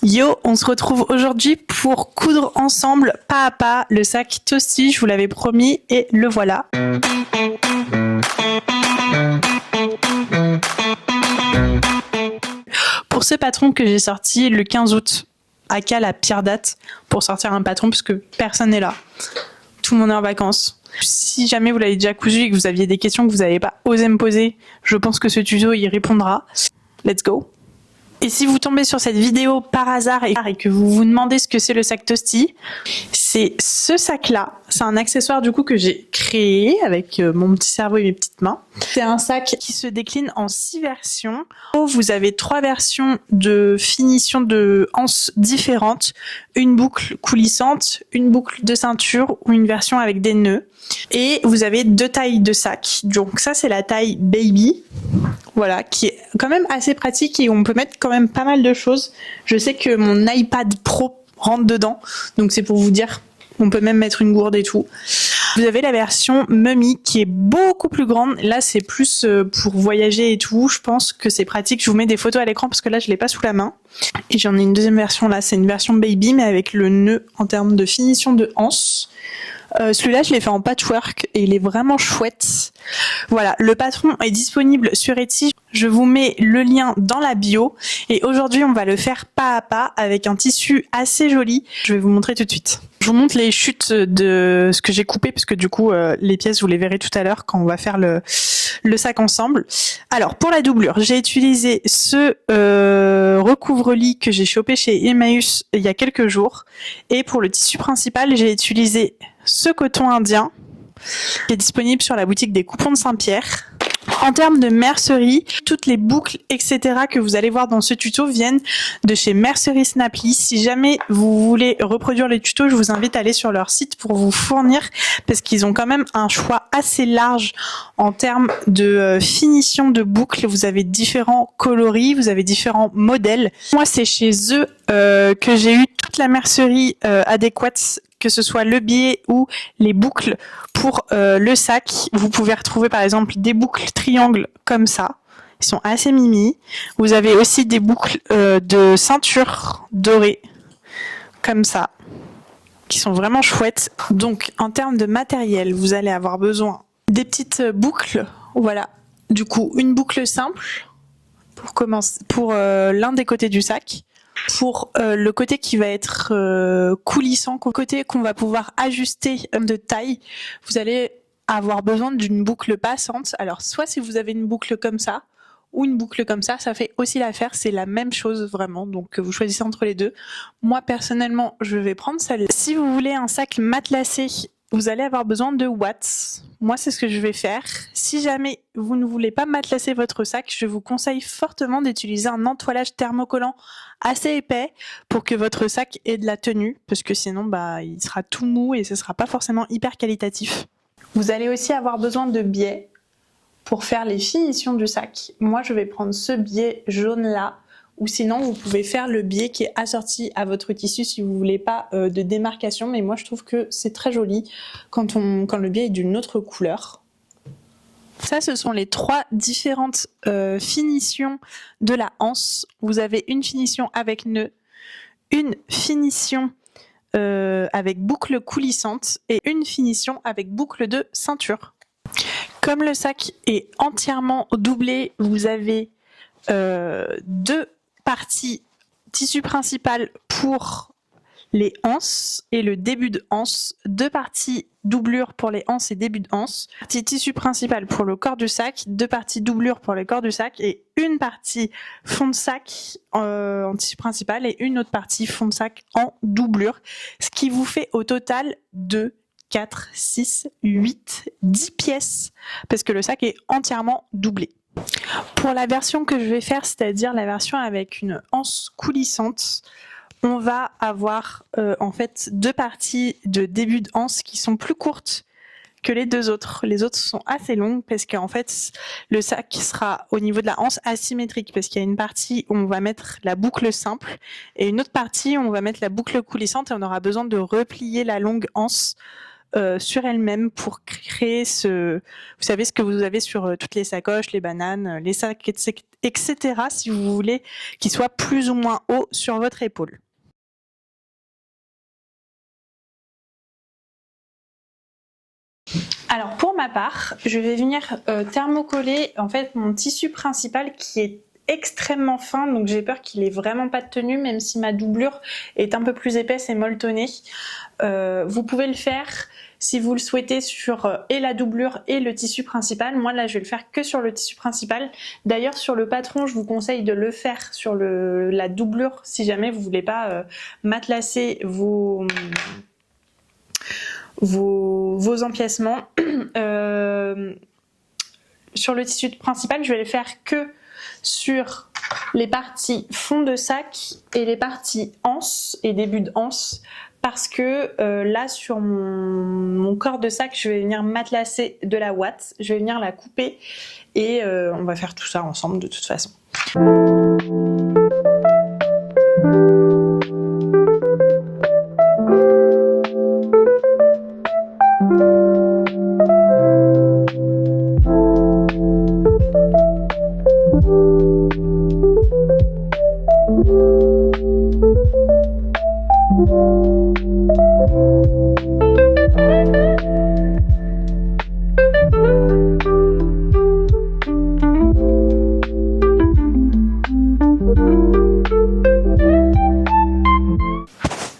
Yo, on se retrouve aujourd'hui pour coudre ensemble pas à pas le sac Toasty, je vous l'avais promis et le voilà. Pour ce patron que j'ai sorti le 15 août, aka la pire date pour sortir un patron puisque personne n'est là. Tout le monde est en vacances. Si jamais vous l'avez déjà cousu et que vous aviez des questions que vous n'avez pas osé me poser, je pense que ce tuto y répondra. Let's go. Et si vous tombez sur cette vidéo par hasard et que vous vous demandez ce que c'est le sac Toasty, c'est ce sac-là. C'est un accessoire du coup que j'ai créé avec mon petit cerveau et mes petites mains. C'est un sac qui se décline en 6 versions. Vous avez 3 versions de finition de anses différentes. Une boucle coulissante, une boucle de ceinture ou une version avec des nœuds. Et vous avez 2 tailles de sac. Donc ça c'est la taille baby. Voilà, qui est quand même assez pratique et on peut mettre quand même pas mal de choses. Je sais que mon iPad Pro rentre dedans, donc c'est pour vous dire, on peut même mettre une gourde et tout. Vous avez la version Mummy qui est beaucoup plus grande. Là, c'est plus pour voyager et tout. Je pense que c'est pratique. Je vous mets des photos à l'écran parce que là, je l'ai pas sous la main. Et j'en ai une deuxième version là. C'est une version baby, mais avec le nœud en termes de finition de anse. Celui-là, je l'ai fait en patchwork et il est vraiment chouette. Voilà, le patron est disponible sur Etsy. Je vous mets le lien dans la bio. Et aujourd'hui, on va le faire pas à pas avec un tissu assez joli. Je vais vous montrer tout de suite. Je vous montre les chutes de ce que j'ai coupé parce que du coup, les pièces, vous les verrez tout à l'heure quand on va faire le sac ensemble. Alors, pour la doublure, j'ai utilisé ce recouvre-lit que j'ai chopé chez Emmaüs il y a quelques jours. Et pour le tissu principal, j'ai utilisé ce coton indien qui est disponible sur la boutique des Coupons de Saint-Pierre. En termes de mercerie, toutes les boucles, etc. que vous allez voir dans ce tuto viennent de chez Mercerie Snapply. Si jamais vous voulez reproduire les tutos, je vous invite à aller sur leur site pour vous fournir parce qu'ils ont quand même un choix assez large en termes de finition de boucles. Vous avez différents coloris, vous avez différents modèles. Moi, c'est chez eux que j'ai eu toute la mercerie adéquate, que ce soit le biais ou les boucles pour le sac. Vous pouvez retrouver par exemple des boucles triangles comme ça. Ils sont assez mimi. Vous avez aussi des boucles de ceinture dorées comme ça, qui sont vraiment chouettes. Donc en termes de matériel, vous allez avoir besoin des petites boucles. Voilà. Du coup, une boucle simple pour commencer, pour l'un des côtés du sac. Pour le côté qui va être coulissant, côté qu'on va pouvoir ajuster de taille, vous allez avoir besoin d'une boucle passante. Alors soit si vous avez une boucle comme ça ou une boucle comme ça fait aussi l'affaire, c'est la même chose vraiment, donc vous choisissez entre les deux. Moi personnellement, je vais prendre celle-là. Si vous voulez un sac matelassé, vous allez avoir besoin de watts. Moi, c'est ce que je vais faire. Si jamais vous ne voulez pas matelasser votre sac, je vous conseille fortement d'utiliser un entoilage thermocollant assez épais pour que votre sac ait de la tenue, parce que sinon, il sera tout mou et ce sera pas forcément hyper qualitatif. Vous allez aussi avoir besoin de biais pour faire les finitions du sac. Moi, je vais prendre ce biais jaune-là, ou sinon vous pouvez faire le biais qui est assorti à votre tissu si vous voulez pas de démarcation, mais moi je trouve que c'est très joli quand le biais est d'une autre couleur. Ça, ce sont les 3 différentes finitions de la anse. Vous avez une finition avec nœud, une finition avec boucle coulissante et une finition avec boucle de ceinture. Comme le sac est entièrement doublé, vous avez 2 partie tissu principal pour les anses et le début de anse, 2 parties doublure pour les anses et début de anse, partie tissu principal pour le corps du sac, 2 parties doublure pour le corps du sac et une partie fond de sac en tissu principal et une autre partie fond de sac en doublure, ce qui vous fait au total 2, 4, 6, 8, 10 pièces parce que le sac est entièrement doublé. Pour la version que je vais faire, c'est-à-dire la version avec une anse coulissante, on va avoir en fait 2 parties de début de anse qui sont plus courtes que les 2 autres. Les autres sont assez longues parce qu'en fait le sac sera au niveau de la anse asymétrique parce qu'il y a une partie où on va mettre la boucle simple et une autre partie où on va mettre la boucle coulissante et on aura besoin de replier la longue anse sur elle-même pour créer vous savez, ce que vous avez sur toutes les sacoches, les bananes, les sacs, etc. si vous voulez qu'il soit plus ou moins haut sur votre épaule. Alors pour ma part, je vais venir thermocoller en fait mon tissu principal qui est extrêmement fin, donc j'ai peur qu'il ait vraiment pas de tenue, même si ma doublure est un peu plus épaisse et molletonnée. Vous pouvez le faire si vous le souhaitez sur et la doublure et le tissu principal. Moi là je vais le faire que sur le tissu principal. D'ailleurs sur le patron je vous conseille de le faire sur la doublure si jamais vous voulez pas matelasser vos empiècements. Sur le tissu principal je vais le faire que sur les parties fond de sac et les parties anse et début de anse, parce que là sur mon corps de sac je vais venir matelasser de la ouate, je vais venir la couper et on va faire tout ça ensemble de toute façon.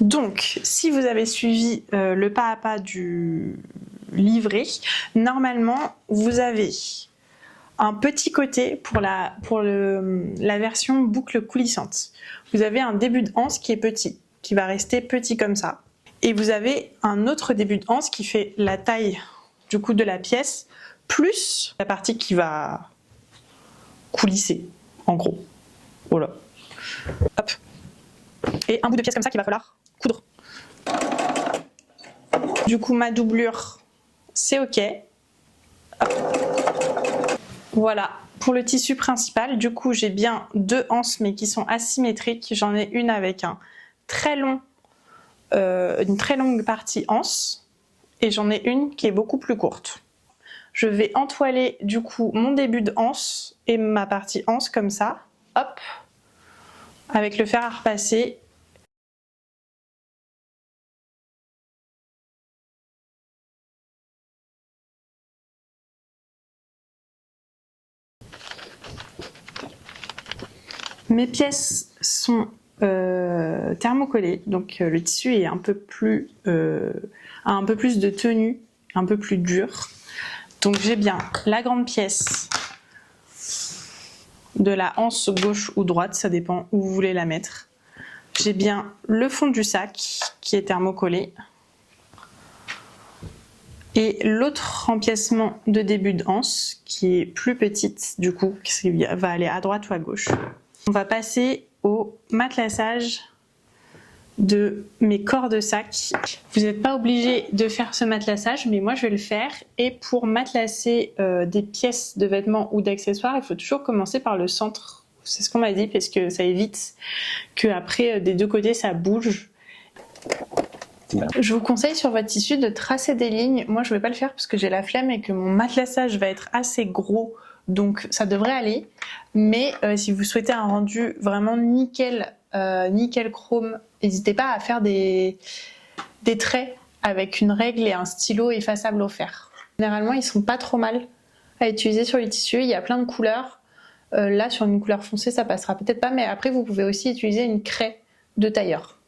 Donc, si vous avez suivi le pas à pas du livret, normalement, vous avez un petit côté pour la version boucle coulissante. Vous avez un début de anse qui est petit, qui va rester petit comme ça. Et vous avez un autre début de anse qui fait la taille du coup de la pièce, plus la partie qui va coulisser, en gros. Voilà. Hop. Et un bout de pièce comme ça qu'il va falloir coudre. Du coup, ma doublure, c'est ok. Hop. Voilà, pour le tissu principal, du coup, j'ai bien deux anses, mais qui sont asymétriques. J'en ai une avec une très longue partie anse, et j'en ai une qui est beaucoup plus courte. Je vais entoiler, du coup, mon début de anse et ma partie anse comme ça. Hop, avec le fer à repasser. Mes pièces sont thermocollées, donc le tissu est un peu plus, a un peu plus de tenue, un peu plus dur. Donc j'ai bien la grande pièce de la anse gauche ou droite, ça dépend où vous voulez la mettre. J'ai bien le fond du sac qui est thermocollé. Et l'autre empiècement de début de anse qui est plus petite du coup, qui va aller à droite ou à gauche. On va passer au matelassage de mes corps de sac. Vous n'êtes pas obligé de faire ce matelassage, mais moi je vais le faire. Et pour matelasser des pièces de vêtements ou d'accessoires, il faut toujours commencer par le centre. C'est ce qu'on m'a dit parce que ça évite que après des deux côtés ça bouge. Je vous conseille sur votre tissu de tracer des lignes. Moi je ne vais pas le faire parce que j'ai la flemme et que mon matelassage va être assez gros. Donc ça devrait aller, mais si vous souhaitez un rendu vraiment nickel, nickel chrome, n'hésitez pas à faire des traits avec une règle et un stylo effaçable au fer. Généralement ils sont pas trop mal à utiliser sur les tissus, il y a plein de couleurs. Là sur une couleur foncée ça passera peut-être pas, mais après vous pouvez aussi utiliser une craie de tailleur.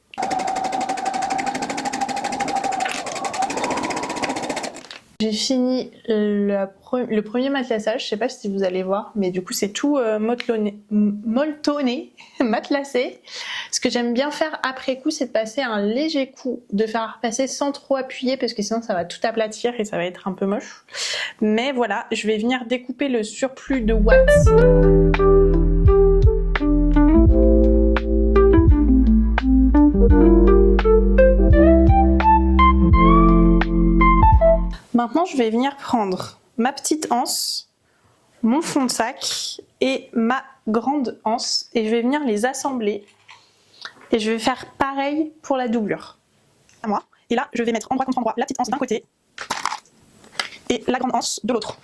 J'ai fini le premier matelassage, je sais pas si vous allez voir, mais du coup c'est tout molletonné, matelassé. Ce que j'aime bien faire après coup, c'est de passer un léger coup de fer à repasser sans trop appuyer parce que sinon ça va tout aplatir et ça va être un peu moche. Mais voilà, je vais venir découper le surplus de watts. Maintenant, je vais venir prendre ma petite anse, mon fond de sac et ma grande anse et je vais venir les assembler et je vais faire pareil pour la doublure. Et là, je vais mettre endroit contre endroit la petite anse d'un côté et la grande anse de l'autre.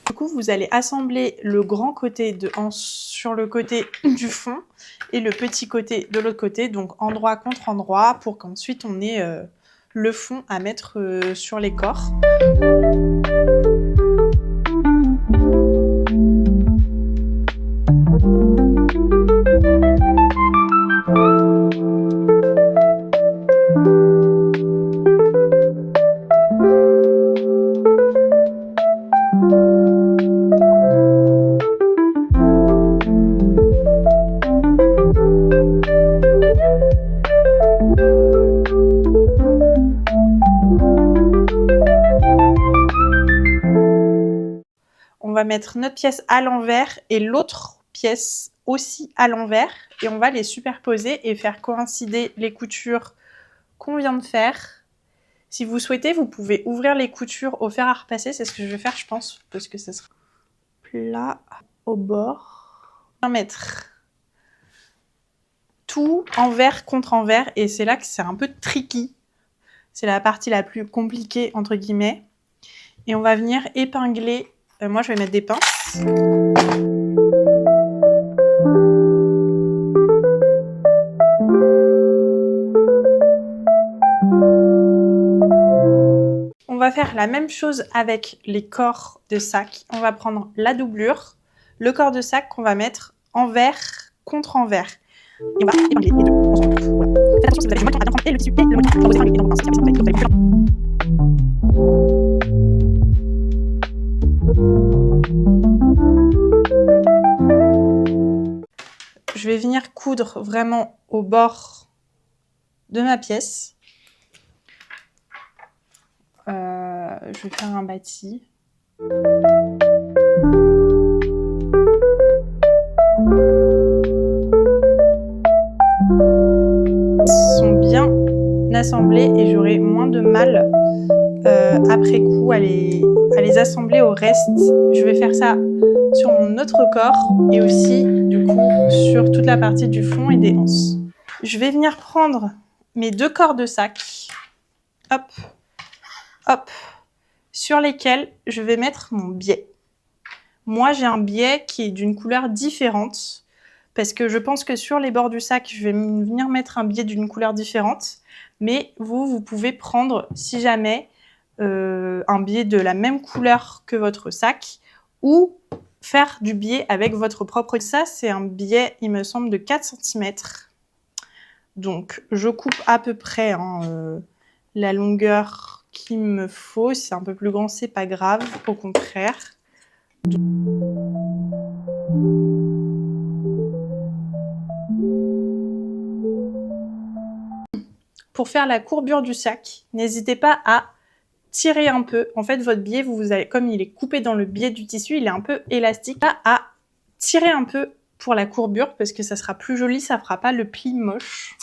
Du coup, vous allez assembler le grand côté de anse sur le côté du fond et le petit côté de l'autre côté, donc endroit contre endroit, pour qu'ensuite on ait le fond à mettre sur les corps. On va mettre notre pièce à l'envers et l'autre pièce aussi à l'envers et on va les superposer et faire coïncider les coutures qu'on vient de faire. Si vous souhaitez, vous pouvez ouvrir les coutures au fer à repasser, c'est ce que je vais faire je pense, parce que ça sera plat au bord. On va mettre tout envers contre envers et c'est là que c'est un peu tricky. C'est la partie la plus compliquée entre guillemets. Et on va venir épingler. Moi, je vais mettre des pinces. On va faire la même chose avec les corps de sac. On va prendre la doublure, le corps de sac qu'on va mettre envers contre envers. Et on va épingler les deux ensemble. Voilà. Faites attention si vous avez du mal à bien prendre et le tissu et le motif. Quand vous épinglez les dents pinces, vous allez plus lent. Je vais venir coudre vraiment au bord de ma pièce. Je vais faire un bâti. Ils sont bien assemblés et j'aurai moins de mal après coup à les assembler au reste. Je vais faire ça sur mon autre corps et aussi du coup sur toute la partie du fond et des anses. Je vais venir prendre mes deux corps de sac, hop, hop, sur lesquels je vais mettre mon biais. Moi j'ai un biais qui est d'une couleur différente parce que je pense que sur les bords du sac je vais venir mettre un biais d'une couleur différente, mais vous pouvez prendre si jamais un biais de la même couleur que votre sac ou faire du biais avec votre propre. Ça, c'est un biais, il me semble, de 4 cm. Donc, je coupe à peu près la longueur qu'il me faut. Si c'est un peu plus grand, c'est pas grave, au contraire. Pour faire la courbure du sac, n'hésitez pas à tirer un peu. En fait, votre biais, vous allez, comme il est coupé dans le biais du tissu, il est un peu élastique, à tirer un peu pour la courbure parce que ça sera plus joli, ça fera pas le pli moche.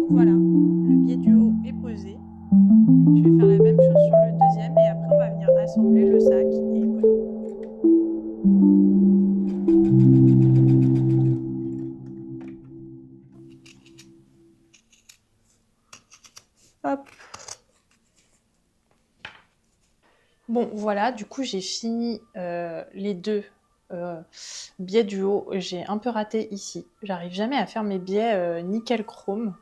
Voilà, le biais du haut est posé. Je vais faire la même chose sur le deuxième et après on va venir assembler le sac et poser. Hop. Bon voilà, du coup j'ai fini les deux biais du haut. J'ai un peu raté ici. J'arrive jamais à faire mes biais nickel chrome.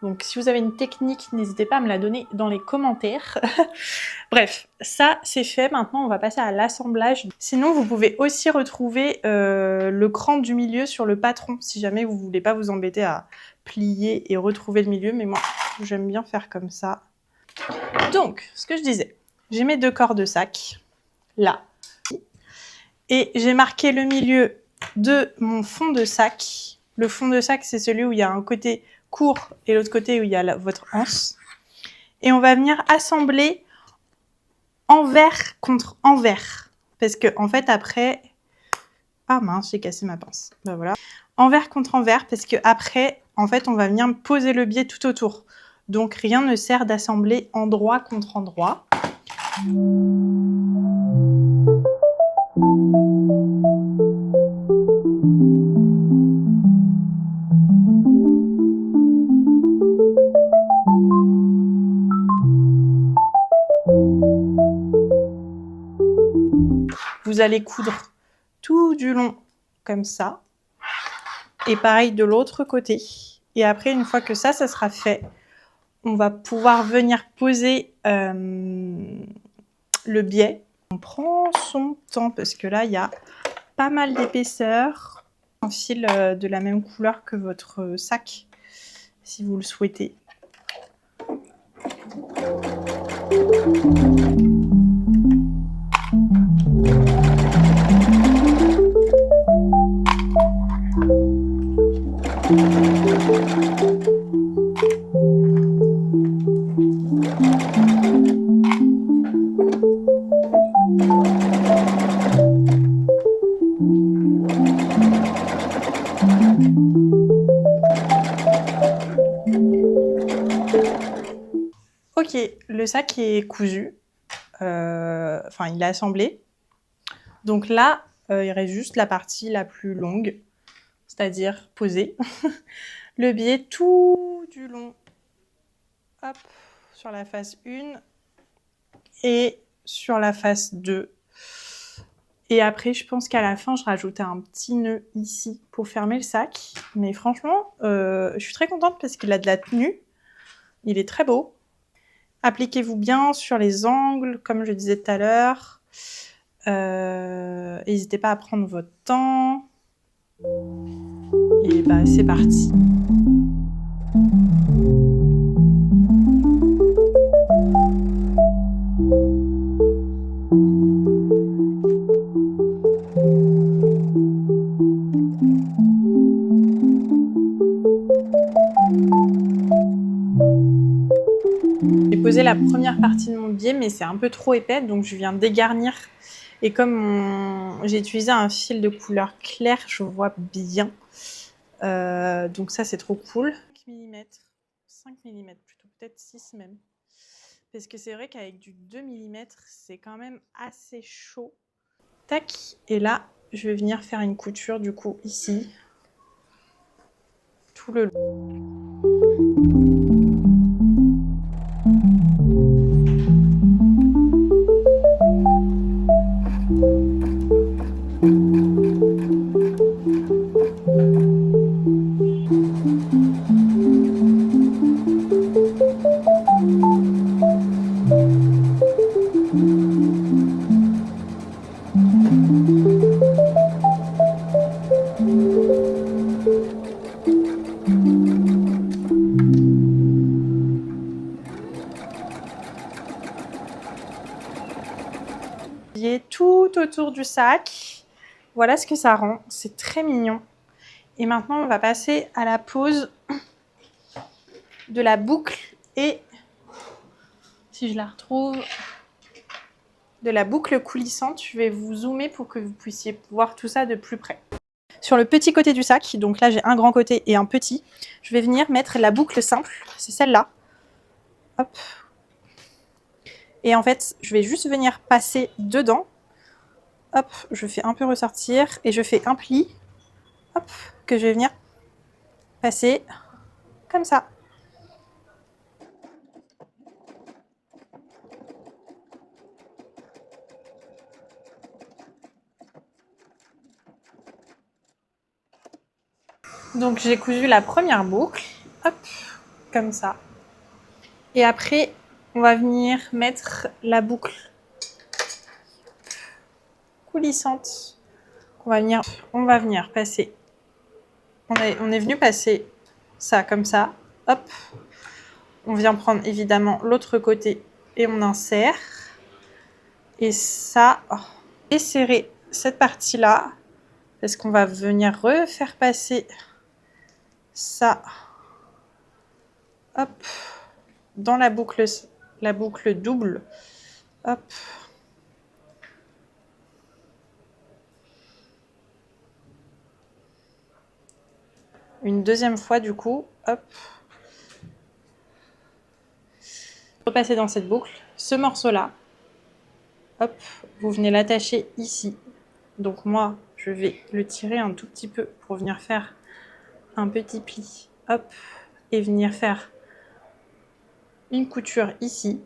Donc si vous avez une technique, n'hésitez pas à me la donner dans les commentaires. Bref, ça c'est fait. Maintenant on va passer à l'assemblage. Sinon vous pouvez aussi retrouver le cran du milieu sur le patron si jamais vous voulez pas vous embêter à plier et retrouver le milieu. Mais moi j'aime bien faire comme ça. Donc ce que je disais, j'ai mes deux corps de sac là. Et j'ai marqué le milieu de mon fond de sac Le fond de sac, c'est celui où il y a un côté court et l'autre côté où il y a votre anse. Et on va venir assembler envers contre envers. Parce que, en fait, après... Ah mince, j'ai cassé ma pince. Ben voilà. Envers contre envers, parce que après, en fait, on va venir poser le biais tout autour. Donc, rien ne sert d'assembler endroit contre endroit. Vous allez coudre tout du long comme ça. Et pareil de l'autre côté. Et après, une fois que ça sera fait, on va pouvoir venir poser le biais. On prend son temps parce que là, il y a pas mal d'épaisseur. Un fil de la même couleur que votre sac, si vous le souhaitez. Ok, le sac est cousu, enfin il est assemblé. Donc là, il reste juste la partie la plus longue, c'est-à-dire poser le biais tout du long, hop, sur la face 1 et sur la face 2. Et après, je pense qu'à la fin, je rajoutais un petit nœud ici pour fermer le sac. Mais franchement, je suis très contente parce qu'il a de la tenue. Il est très beau. Appliquez-vous bien sur les angles, comme je disais tout à l'heure. N'hésitez pas à prendre votre temps. Et bah, c'est parti. J'ai posé la première partie de mon biais, mais c'est un peu trop épais, donc je viens dégarnir. Et comme j'ai utilisé un fil de couleur claire, je vois bien. Donc ça, c'est trop cool. 5 mm plutôt, peut-être 6 même. Parce que c'est vrai qu'avec du 2 mm, c'est quand même assez chaud. Tac, et là, je vais venir faire une couture, du coup, ici. Tout le long. Tout autour du sac. Voilà ce que ça rend. C'est très mignon. Et maintenant, on va passer à la pose de la boucle et, si je la retrouve, de la boucle coulissante. Je vais vous zoomer pour que vous puissiez voir tout ça de plus près. Sur le petit côté du sac, donc là j'ai un grand côté et un petit, je vais venir mettre la boucle simple, c'est celle-là. Hop. Et en fait, je vais juste venir passer dedans. Hop, je fais un peu ressortir et je fais un pli. Hop, que je vais venir passer comme ça. Donc j'ai cousu la première boucle, hop, comme ça. Et après, on va venir mettre la boucle coulissante. On va venir passer. On est venu passer ça comme ça, hop. On vient prendre évidemment l'autre côté et on insère. Et ça, desserrer cette partie-là, parce qu'on va venir refaire passer ça, hop, dans la boucle double, hop. Une deuxième fois du coup, hop. Repasser dans cette boucle, ce morceau-là, hop, vous venez l'attacher ici. Donc moi, je vais le tirer un tout petit peu pour venir faire un petit pli, hop, et venir faire une couture ici.